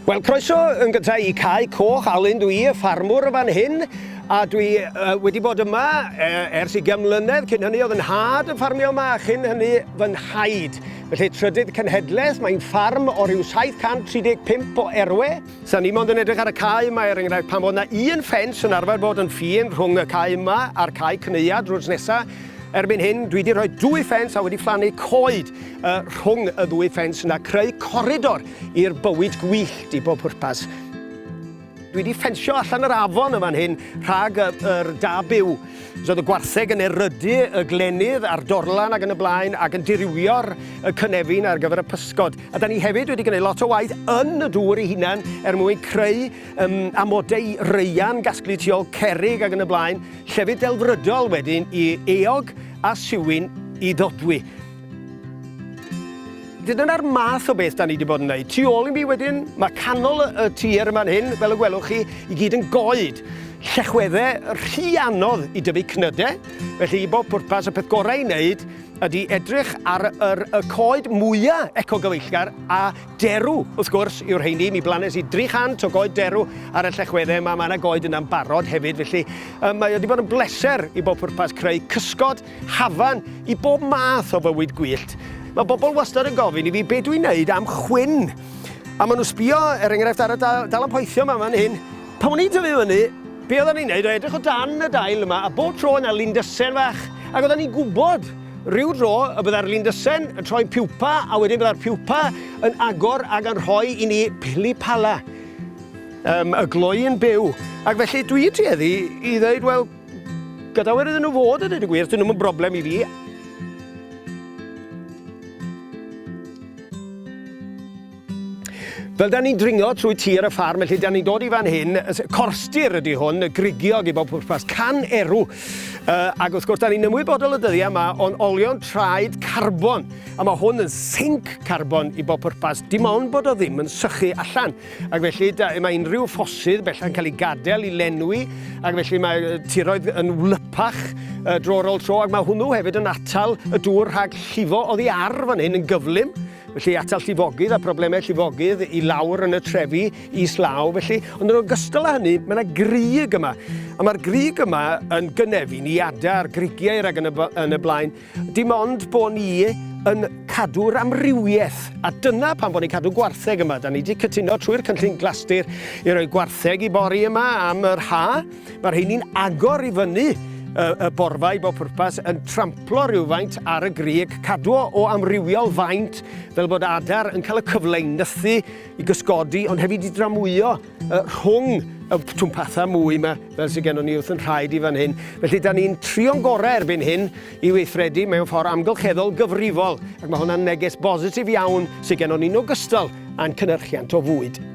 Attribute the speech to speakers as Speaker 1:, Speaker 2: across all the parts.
Speaker 1: Wel, croeso yn gyntaf I cael coch Alun Elidyr, ffermwyr fan hyn, a dwi wedi bod yma ers 20 mlynedd, cyn hynny oedd yn had y ffermio yma, a chyn hynny fy nhaid. Felly trydydd cenhedlaeth, mae'n ffarm o ryw 735 o erwe. Sa'n ni mond yn edrych ar y cae yma, enghraifft, pan bod yna un ffens yn arfer bod yn ffin rhwng y cae yma a'r cae cyneuad drws nesaf. Erbyn hyn, dwi wedi rhoi 2 ffens a wedi phlannu coed rhwng y 2 ffens yna, creu coridor i'r bywyd gwyllt I bob pwrpas. Dwi wedi ffensio allan yr afon yma'n hyn rhag yr da byw. So oedd y gwartheg yn erydu y glenydd a'r dorlan ac yn y blaen ac yn dirywio'r cynefin ar gyfer y pysgod. A da ni hefyd wedi gwneud lot o waith yn y dŵr I hunan mwyn creu amodau reian, gasglu tu ôl cerrig ac yn y blaen, llefydd delfrydol wedyn I eog a siwyn I ddodwy. Dyna'r math o beth da ni wedi bod yn gwneud. Tu ôl I mi wedyn, mae canol y tir yma'n hyn, fel y gwelwch chi, I gyd yn goed. Llechweddau rhy anodd I dyfu cnydau, felly I bob pwrpas y peth gorau I wneud ydy edrych ar y coed mwyaf eco-gyfeillgar a derw, wrth gwrs, yw'r rheini. Mi blanes I 300 o goed derw ar y llechweddau yma. Mae yna goed yna'n barod hefyd, felly mae wedi bod yn bleser I bob pwrpas creu cysgod, hafan I bob math o fywyd gwyllt. Mae bobl wastad yn gofyn I fi beth dwi'n wneud am chwyn. A maen nhw sbio, enghraifft ar y dal am poethio yma fan hyn. Pan o'n i'n tyfu fyny, be oedden ni'n wneud o edrych o dan y dail yma, a bob tro yna lindysen fach. Ac oedden ni'n gwybod rhyw dro y bydda'r lindysen yn troi piwpa, a wedyn bydda'r piwpa yn agor ac yn rhoi I ni pili pala. Y gloi yn byw. Ac felly dwi'n tueddu I ddweud, wel, gadawyr iddyn nhw fod yn dweud y gwir, dyn nhw'n broblem I fi. Fel da ni'n dringo trwy tir y ffarm, felly da ni'n dod I fan hyn, corstir ydy hwn, grigiog I bob pwrpas, can erw. Ac wrth gwrs, da ni'n ymwybodol y dyddiau yma o'n olion traed carbon. A mae hwn yn sinc carbon I bob pwrpas, dim ond bod o ddim yn sychu allan. Ac felly mae unrhyw ffosydd bellau'n cael ei gadael I lenwi, ac felly mae tiroedd yn wlypach dro ar ôl tro, ac mae hwnnw hefyd yn atal y dŵr rhag llifo oddi ar fan hyn yn gyflym. Felly atal llifogydd a problemau llifogydd I lawr yn y trefi I slaw. Felly, ond yn ogystal â hynny, mae yna grig yma. A mae'r grig yma yn gynefu ni adar, grigiau ac yn y blaen. Dim ond bod ni yn cadw'r amrywiaeth. A dyna pan bod ni'n cadw gwartheg yma. Da ni wedi cytuno trwy'r cynllun glasur I roi gwartheg I bori yma am yr ha. Mae'r rheini'n agor I fyny y borfa I bob pwrpas yn tramplo rhywfaint ar y grig, cadw o amrywiol faint fel bod adar yn cael y cyfle I nythu I gysgodi, ond hefyd I dramwyo rhwng y twmpathau mwy yma fel sydd gennym ni wrth yn rhaid I fan hyn. Felly da ni'n trio'n gorau erbyn hyn I weithredu mewn ffordd amgylcheddol gyfrifol ac mae hwnna'n neges bositif iawn sydd gennym ni'n ogystal a'n cynhyrchiant o fwyd.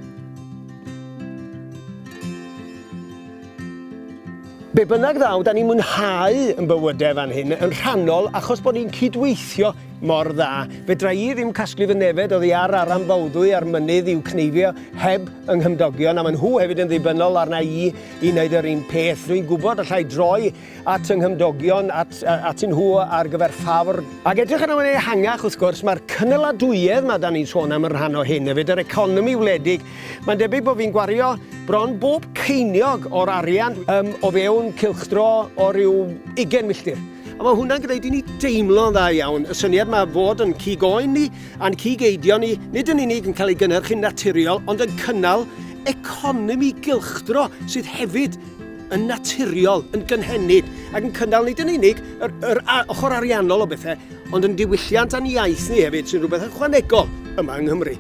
Speaker 1: Be bynnag ddaw, da ni'n mwynhau yn bywydau fan hyn yn rhannol achos bod ni'n cydweithio mor dda. Fedra I ddim casglu fy nefed oddi ar aranbawddwy a'r mynydd i'w cneifio heb yng nghymdogion, a maen nhw hefyd yn ddibynnol arna I wneud yr un peth. Dwi'n gwybod allai droi at yng nghymdogion, at nhw ar gyfer ffafr. Ac edrych yna wedi ehangach wrth gwrs, mae'r cynaliadwyedd mae da ni'n sôn am yr rhan o hyn, hefyd yr economi wledig. Mae'n debyg bod fi'n gwario bron bob ceiniog o'r arian o fewn cylchdro o ryw 20 milltir. A mae hwnna'n gwneud I ni deimlo'n dda iawn. Y syniad mae fod yn cigoen ni a'n cigeidio ni, nid yn unig yn cael ei gynhyrchu'n naturiol, ond yn cynnal economi gylchdro sydd hefyd yn naturiol, yn gynhenid, ac yn cynnal nid yn unig yr ochr ariannol o bethau, ond yn diwylliant a'n iaith ni hefyd sy'n rhywbeth ychwanegol yma yng Nghymru.